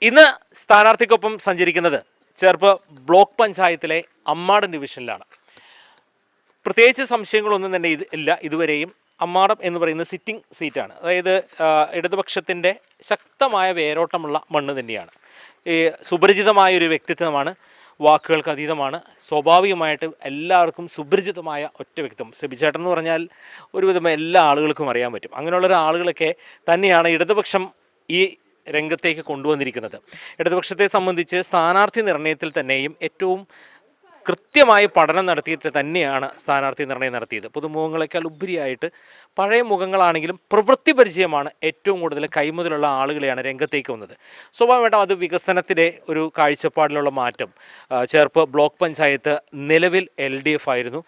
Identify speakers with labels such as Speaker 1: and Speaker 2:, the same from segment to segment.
Speaker 1: ഇന്ന് സ്ഥാനാർത്ഥിക്കൊപ്പം സഞ്ചരിക്കുന്നത് ചേർപ്പ് ബ്ലോക്ക് പഞ്ചായത്തിലെ അമ്മാടം ഡിവിഷനിലാണ്. പ്രത്യേകിച്ച് സംശയങ്ങളൊന്നും തന്നെ ഇല്ല. ഇതുവരെയും അമ്മാടം എന്ന് പറയുന്ന സിറ്റിംഗ് സീറ്റാണ്. അതായത് ഇടതുപക്ഷത്തിൻ്റെ ശക്തമായ വേരോട്ടമുള്ള മണ്ണ് തന്നെയാണ്. ഈ സുപരിചിതമായൊരു വ്യക്തിത്വമാണ്, വാക്കുകൾക്ക് അതീതമാണ്. സ്വാഭാവികമായിട്ട് എല്ലാവർക്കും സുപരിചിതമായ ഒറ്റ വ്യക്തിത്വം സെബിചേട്ടൻ എന്ന് പറഞ്ഞാൽ ഒരുവിധം എല്ലാ ആളുകൾക്കും അറിയാൻ പറ്റും. അങ്ങനെയുള്ള ആളുകളൊക്കെ തന്നെയാണ് ഇടതുപക്ഷം ഈ രംഗത്തേക്ക് കൊണ്ടുവന്നിരിക്കുന്നത്. ഇടതുപക്ഷത്തെ സംബന്ധിച്ച് സ്ഥാനാർത്ഥി നിർണയത്തിൽ തന്നെയും ഏറ്റവും കൃത്യമായി പഠനം നടത്തിയിട്ട് തന്നെയാണ് സ്ഥാനാർത്ഥി നിർണയം നടത്തിയത്. പുതുമുഖങ്ങളെക്കാൾ ഉപരിയായിട്ട് പഴയ മുഖങ്ങളാണെങ്കിലും പ്രവൃത്തി പരിചയമാണ് ഏറ്റവും കൂടുതൽ കൈമുതലുള്ള ആളുകളെയാണ് രംഗത്തേക്ക് വന്നത്. സ്വാഭാവികമായിട്ടും അത് വികസനത്തിലെ ഒരു കാഴ്ചപ്പാടിലുള്ള മാറ്റം. ചേർപ്പ് ബ്ലോക്ക് പഞ്ചായത്ത് നിലവിൽ LDF ആയിരുന്നു.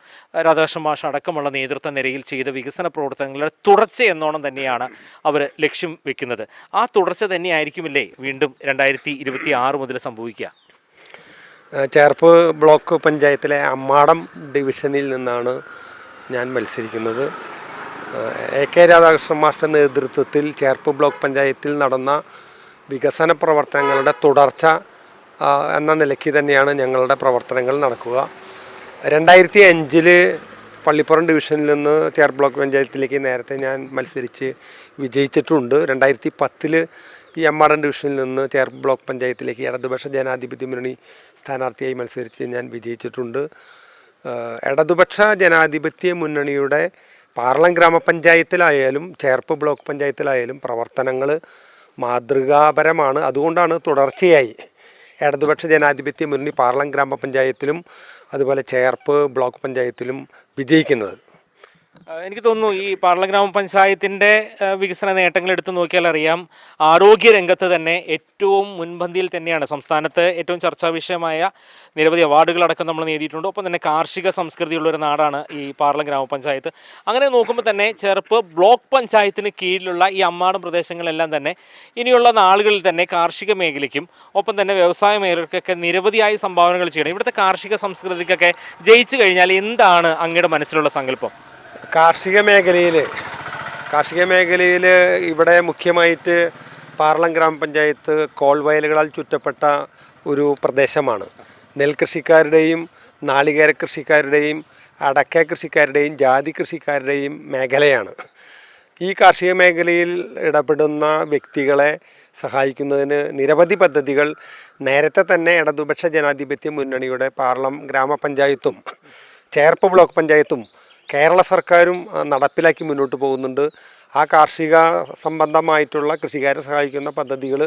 Speaker 1: രാധാകൃഷ്ണൻ മാഷ് അടക്കമുള്ള നേതൃത്വ നിരയിൽ ചെയ്ത വികസന പ്രവർത്തനങ്ങളുടെ തുടർച്ച എന്നോണം തന്നെയാണ് അവർ ലക്ഷ്യം വെക്കുന്നത്. ആ തുടർച്ച തന്നെയായിരിക്കുമില്ലേ വീണ്ടും 2026 മുതൽ സംഭവിക്കുക?
Speaker 2: ചേർപ്പ് ബ്ലോക്ക് പഞ്ചായത്തിലെ അമ്മാടം ഡിവിഷനിൽ നിന്നാണ് ഞാൻ മത്സരിക്കുന്നത്. AK രാധാകൃഷ്ണൻ മാസ്റ്റർ നേതൃത്വത്തിൽ ചേർപ്പ് ബ്ലോക്ക് പഞ്ചായത്തിൽ നടന്ന വികസന പ്രവർത്തനങ്ങളുടെ തുടർച്ച എന്ന നിലയ്ക്ക് തന്നെയാണ് ഞങ്ങളുടെ പ്രവർത്തനങ്ങൾ നടക്കുക. 2005 പള്ളിപ്പുറം ഡിവിഷനിൽ നിന്ന് ചേർപ്പ് ബ്ലോക്ക് പഞ്ചായത്തിലേക്ക് നേരത്തെ ഞാൻ മത്സരിച്ച് വിജയിച്ചിട്ടുണ്ട്. 2010 ഈ അമ്മാടം ഡിവിഷനിൽ നിന്ന് ചേർപ്പ് ബ്ലോക്ക് പഞ്ചായത്തിലേക്ക് ഇടതുപക്ഷ ജനാധിപത്യ മുന്നണി സ്ഥാനാർത്ഥിയായി മത്സരിച്ച് ഞാൻ വിജയിച്ചിട്ടുണ്ട്. ഇടതുപക്ഷ ജനാധിപത്യ മുന്നണിയുടെ പാർലം ഗ്രാമപഞ്ചായത്തിലായാലും ചേർപ്പ് ബ്ലോക്ക് പഞ്ചായത്തിലായാലും പ്രവർത്തനങ്ങൾ മാതൃകാപരമാണ്. അതുകൊണ്ടാണ് തുടർച്ചയായി ഇടതുപക്ഷ ജനാധിപത്യ മുന്നണി പാർലം ഗ്രാമപഞ്ചായത്തിലും അതുപോലെ ചേർപ്പ് ബ്ലോക്ക് പഞ്ചായത്തിലും വിജയിക്കുന്നത്.
Speaker 1: എനിക്ക് തോന്നുന്നു ഈ പാർലം ഗ്രാമപഞ്ചായത്തിൻ്റെ വികസന നേട്ടങ്ങൾ എടുത്തു നോക്കിയാൽ അറിയാം, ആരോഗ്യ രംഗത്ത് തന്നെ ഏറ്റവും മുൻപന്തിയിൽ തന്നെയാണ്. സംസ്ഥാനത്ത് ഏറ്റവും ചർച്ചാ വിഷയമായ നിരവധി അവാർഡുകളടക്കം നമ്മൾ നേടിയിട്ടുണ്ട്. ഒപ്പം തന്നെ കാർഷിക സംസ്കൃതിയുള്ളൊരു നാടാണ് ഈ പാർലം ഗ്രാമപഞ്ചായത്ത്. അങ്ങനെ നോക്കുമ്പോൾ തന്നെ ചേർപ്പ് ബ്ലോക്ക് പഞ്ചായത്തിന് കീഴിലുള്ള ഈ അമ്മാടം പ്രദേശങ്ങളെല്ലാം തന്നെ ഇനിയുള്ള നാളുകളിൽ തന്നെ കാർഷിക മേഖലയ്ക്കും ഒപ്പം തന്നെ വ്യവസായ മേഖലയ്ക്കൊക്കെ നിരവധിയായ സംഭാവനകൾ ചെയ്യണം. ഇവിടുത്തെ കാർഷിക സംസ്കൃതിക്കൊക്കെ ജയിച്ചു കഴിഞ്ഞാൽ എന്താണ് അങ്ങയുടെ മനസ്സിലുള്ള സങ്കല്പം?
Speaker 2: കാർഷിക മേഖലയിൽ ഇവിടെ മുഖ്യമായിട്ട് പാർലം ഗ്രാമപഞ്ചായത്ത് കോൾവയലുകളാൽ ചുറ്റപ്പെട്ട ഒരു പ്രദേശമാണ്. നെൽകൃഷിക്കാരുടെയും നാളികേര കൃഷിക്കാരുടെയും അടക്ക കൃഷിക്കാരുടെയും ജാതി കൃഷിക്കാരുടെയും മേഖലയാണ്. ഈ കാർഷിക മേഖലയിൽ ഇടപെടുന്ന വ്യക്തികളെ സഹായിക്കുന്നതിന് നിരവധി പദ്ധതികൾ നേരത്തെ തന്നെ ഇടതുപക്ഷ ജനാധിപത്യ മുന്നണിയുടെ പാർലം ഗ്രാമപഞ്ചായത്തും ചേർപ്പ് ബ്ലോക്ക് പഞ്ചായത്തും കേരള സർക്കാരും നടപ്പിലാക്കി മുന്നോട്ട് പോകുന്നുണ്ട്. ആ കാർഷിക സംബന്ധമായിട്ടുള്ള കൃഷിക്കാരെ സഹായിക്കുന്ന പദ്ധതികൾ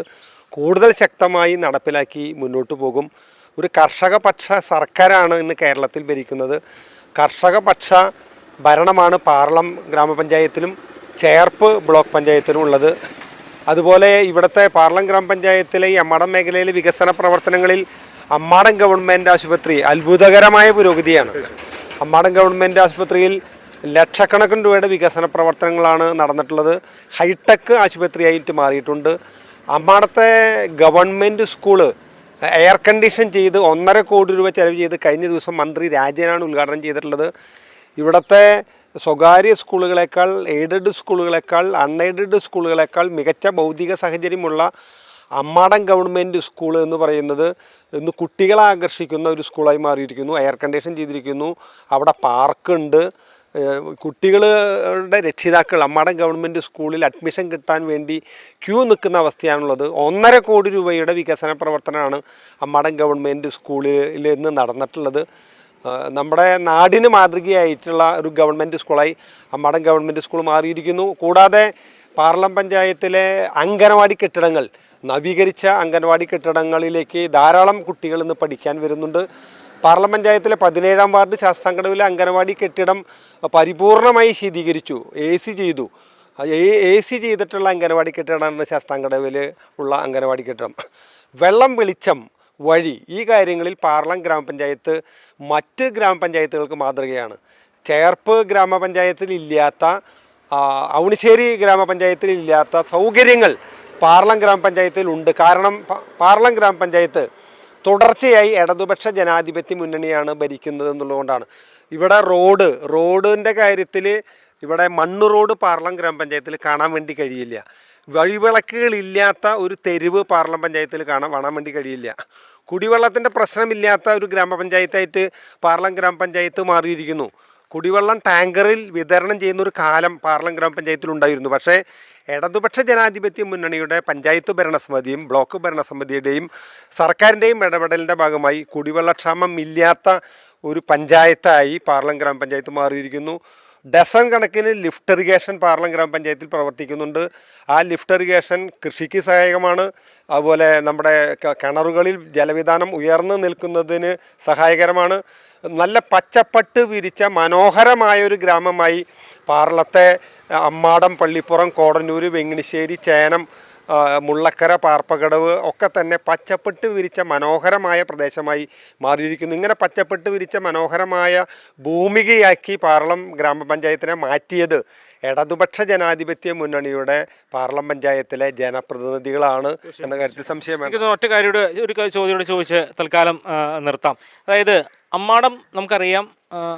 Speaker 2: കൂടുതൽ ശക്തമായി നടപ്പിലാക്കി മുന്നോട്ട് പോകും. ഒരു കർഷകപക്ഷ സർക്കാരാണ് ഇന്ന് കേരളത്തിൽ ഭരിക്കുന്നത്. കർഷകപക്ഷ ഭരണമാണ് പാർലം ഗ്രാമപഞ്ചായത്തിലും ചേർപ്പ് ബ്ലോക്ക് പഞ്ചായത്തിലും ഉള്ളത്. അതുപോലെ ഇവിടുത്തെ പാർലം ഗ്രാമപഞ്ചായത്തിലെ ഈ അമ്മാടം മേഖലയിലെ വികസന പ്രവർത്തനങ്ങളിൽ അമ്മാടം ഗവൺമെൻറ് ആശുപത്രി അത്ഭുതകരമായ പുരോഗതിയാണ്. അമ്മാടം ഗവൺമെൻറ് ആശുപത്രിയിൽ ലക്ഷക്കണക്കിന് രൂപയുടെ വികസന പ്രവർത്തനങ്ങളാണ് നടന്നിട്ടുള്ളത്. ഹൈടെക് ആശുപത്രിയായിട്ട് മാറിയിട്ടുണ്ട്. അമ്മാടത്തെ ഗവൺമെൻറ് സ്കൂള് എയർ കണ്ടീഷൻ ചെയ്ത് 1.5 കോടി രൂപ ചെലവ് ചെയ്ത് കഴിഞ്ഞ ദിവസം മന്ത്രി രാജനാണ് ഉദ്ഘാടനം ചെയ്തിട്ടുള്ളത്. ഇവിടുത്തെ സ്വകാര്യ സ്കൂളുകളേക്കാൾ എയ്ഡഡ് സ്കൂളുകളേക്കാൾ അൺഎയ്ഡഡ് സ്കൂളുകളേക്കാൾ മികച്ച ഭൗതിക സാഹചര്യമുള്ള അമ്മാടം ഗവൺമെൻറ് സ്കൂൾ എന്ന് പറയുന്നത് ഇന്ന് കുട്ടികളെ ആകർഷിക്കുന്ന ഒരു സ്കൂളായി മാറിയിരിക്കുന്നു. എയർ കണ്ടീഷൻ ചെയ്തിരിക്കുന്നു. അവിടെ പാർക്കുണ്ട്. കുട്ടികളുടെ രക്ഷിതാക്കൾ അമ്മാടം ഗവൺമെൻറ് സ്കൂളിൽ അഡ്മിഷൻ കിട്ടാൻ വേണ്ടി ക്യൂ നിൽക്കുന്ന അവസ്ഥയാണുള്ളത്. 1.5 കോടി രൂപയുടെ വികസന പ്രവർത്തനമാണ് അമ്മാടം ഗവൺമെൻറ് സ്കൂളിൽ നിന്ന് നടന്നിട്ടുള്ളത്. നമ്മുടെ നാടിന് മാതൃകയായിട്ടുള്ള ഒരു ഗവൺമെൻറ് സ്കൂളായി അമ്മാടം ഗവൺമെൻറ് സ്കൂൾ മാറിയിരിക്കുന്നു. കൂടാതെ പാർലം പഞ്ചായത്തിലെ അംഗനവാടി കെട്ടിടങ്ങൾ, നവീകരിച്ച അംഗൻവാടി കെട്ടിടങ്ങളിലേക്ക് ധാരാളം കുട്ടികൾ ഇന്ന് പഠിക്കാൻ വരുന്നുണ്ട്. പാർലം പഞ്ചായത്തിലെ 17-ാം വാർഡ് ശാസ്താംകടവിലെ അംഗൻവാടി കെട്ടിടം പരിപൂർണമായി ശീതീകരിച്ചു, AC ചെയ്തു. AC ചെയ്തിട്ടുള്ള അംഗൻവാടി കെട്ടിടമാണ് ശാസ്താംകടവിൽ ഉള്ള അംഗൻവാടി കെട്ടിടം. വെള്ളം, വെളിച്ചം, വഴി, ഈ കാര്യങ്ങളിൽ പാർലം ഗ്രാമപഞ്ചായത്ത് മറ്റ് ഗ്രാമപഞ്ചായത്തുകൾക്ക് മാതൃകയാണ്. ചേർപ്പ് ഗ്രാമപഞ്ചായത്തിൽ ഇല്ലാത്ത, ഔണിശ്ശേരി ഗ്രാമപഞ്ചായത്തിൽ ഇല്ലാത്ത സൗകര്യങ്ങൾ പാർലം ഗ്രാമപഞ്ചായത്തിലുണ്ട്. കാരണം പാർലം ഗ്രാമപഞ്ചായത്ത് തുടർച്ചയായി ഇടതുപക്ഷ ജനാധിപത്യ മുന്നണിയാണ് ഭരിക്കുന്നത് എന്നുള്ളതുകൊണ്ടാണ്. ഇവിടെ റോഡിൻ്റെ കാര്യത്തിൽ ഇവിടെ മണ്ണ് റോഡ് പാർലം ഗ്രാമപഞ്ചായത്തിൽ കാണാൻ വേണ്ടി കഴിയില്ല. വഴിവിളക്കുകളില്ലാത്ത ഒരു തെരുവ് പാർലം പഞ്ചായത്തിൽ കാണാൻ വേണ്ടി കഴിയില്ല. കുടിവെള്ളത്തിൻ്റെ പ്രശ്നമില്ലാത്ത ഒരു ഗ്രാമപഞ്ചായത്തായിട്ട് പാർലം ഗ്രാമപഞ്ചായത്ത് മാറിയിരിക്കുന്നു. കുടിവെള്ളം ടാങ്കറിൽ വിതരണം ചെയ്യുന്ന ഒരു കാലം പാർലം ഗ്രാമപഞ്ചായത്തിൽ ഉണ്ടായിരുന്നു. പക്ഷേ ഇടതുപക്ഷ ജനാധിപത്യ മുന്നണിയുടെ പഞ്ചായത്ത് ഭരണസമിതിയും ബ്ലോക്ക് ഭരണസമിതിയുടെയും സർക്കാരിൻ്റെയും ഇടപെടലിൻ്റെ ഭാഗമായി കുടിവെള്ളക്ഷാമം ഇല്ലാത്ത ഒരു പഞ്ചായത്തായി പാർലം ഗ്രാമപഞ്ചായത്ത് മാറിയിരിക്കുന്നു. ഡസൺ കണക്കിന് ലിഫ്റ്റ് ഇറിഗേഷൻ പാർലം ഗ്രാമപഞ്ചായത്തിൽ പ്രവർത്തിക്കുന്നുണ്ട്. ആ ലിഫ്റ്റ് ഇറിഗേഷൻ കൃഷിക്ക് സഹായകമാണ്. അതുപോലെ നമ്മുടെ കിണറുകളിൽ ജലവിധാനം ഉയർന്നു നിൽക്കുന്നതിന് സഹായകരമാണ്. നല്ല പച്ചപ്പട്ട് വിരിച്ച മനോഹരമായൊരു ഗ്രാമമായി പാർലത്തെ അമ്മാടം, പള്ളിപ്പുറം, കോടന്നൂർ, വെങ്ങിണിശ്ശേരി, ചേനം, മുള്ളക്കര, പാർപ്പകടവ് ഒക്കെ തന്നെ പച്ചപ്പെട്ട് വിരിച്ച മനോഹരമായ പ്രദേശമായി മാറിയിരിക്കുന്നു. ഇങ്ങനെ പച്ചപ്പെട്ട് വിരിച്ച മനോഹരമായ ഭൂമികയാക്കി പാർലം ഗ്രാമപഞ്ചായത്തിനെ മാറ്റിയത് ഇടതുപക്ഷ ജനാധിപത്യ മുന്നണിയുടെ പാർലം പഞ്ചായത്തിലെ ജനപ്രതിനിധികളാണ് എന്ന കാര്യത്തിൽ സംശയമാണ്.
Speaker 1: ഒറ്റ കാര്യം ഒരു ചോദ്യം ചോദിച്ച് തൽക്കാലം നിർത്താം. അതായത് അമ്മാടം നമുക്കറിയാം,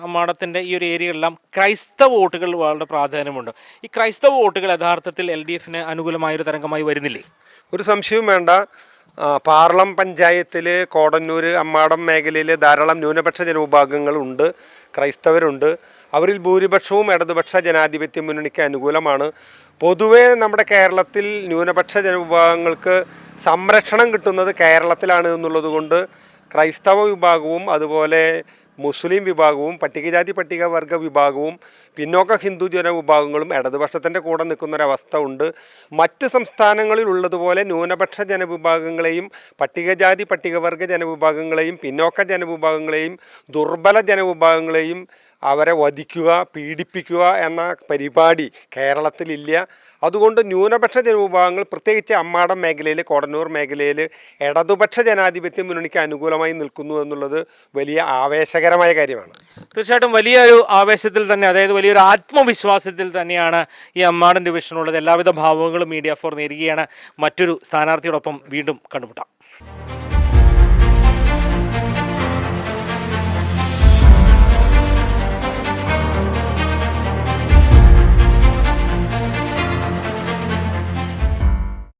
Speaker 1: അമ്മാടത്തിൻ്റെ ഈ ഒരു ഏരിയയെല്ലാം ക്രൈസ്തവ വോട്ടുകൾ വളരെ പ്രാധാന്യമുണ്ട്. ഈ ക്രൈസ്തവ വോട്ടുകൾ യഥാർത്ഥത്തിൽ LDF അനുകൂലമായൊരു തരംഗമായി വരുന്നില്ലേ?
Speaker 2: ഒരു സംശയവും വേണ്ട. പാർലം പഞ്ചായത്തിൽ കോടന്നൂർ, അമ്മാടം മേഖലയിൽ ധാരാളം ന്യൂനപക്ഷ ജനവിഭാഗങ്ങളുണ്ട്, ക്രൈസ്തവരുണ്ട്. അവരിൽ ഭൂരിപക്ഷവും ഇടതുപക്ഷ ജനാധിപത്യ മുന്നണിക്ക് അനുകൂലമാണ്. പൊതുവേ നമ്മുടെ കേരളത്തിൽ ന്യൂനപക്ഷ ജനവിഭാഗങ്ങൾക്ക് സംരക്ഷണം കിട്ടുന്നത് കേരളത്തിലാണ് എന്നുള്ളത് കൊണ്ട് ക്രൈസ്തവ വിഭാഗവും അതുപോലെ മുസ്ലിം വിഭാഗവും പട്ടികജാതി പട്ടികവർഗ വിഭാഗവും പിന്നോക്ക ഹിന്ദു ജനവിഭാഗങ്ങളും ഇടതുപക്ഷത്തിൻ്റെ കൂടെ നിൽക്കുന്നൊരവസ്ഥ ഉണ്ട്. മറ്റ് സംസ്ഥാനങ്ങളിൽ ഉള്ളതുപോലെ ന്യൂനപക്ഷ ജനവിഭാഗങ്ങളെയും പട്ടികജാതി പട്ടികവർഗ ജനവിഭാഗങ്ങളെയും പിന്നോക്ക ജനവിഭാഗങ്ങളെയും ദുർബല ജനവിഭാഗങ്ങളെയും അവരെ വധിക്കുക, പീഡിപ്പിക്കുക എന്ന പരിപാടി കേരളത്തിലില്ല. അതുകൊണ്ട് ന്യൂനപക്ഷ ജനവിഭാഗങ്ങൾ പ്രത്യേകിച്ച് അമ്മാടം മേഖലയിൽ, കോടന്നൂർ മേഖലയിൽ ഇടതുപക്ഷ ജനാധിപത്യ മുന്നണിക്ക് അനുകൂലമായി നിൽക്കുന്നു എന്നുള്ളത് വലിയ ആവേശകരമായ കാര്യമാണ്.
Speaker 1: തീർച്ചയായിട്ടും വലിയൊരു ആവേശത്തിൽ തന്നെ, അതായത് വലിയൊരു ആത്മവിശ്വാസത്തിൽ തന്നെയാണ് ഈ അമ്മാടൻ ഡിവിഷനുള്ളത്. എല്ലാവിധ ഭാവങ്ങളും മീഡിയ 4 നേരുകയാണ്. മറ്റൊരു സ്ഥാനാർത്ഥിയോടൊപ്പം വീണ്ടും കണ്ടുമുട്ടാം.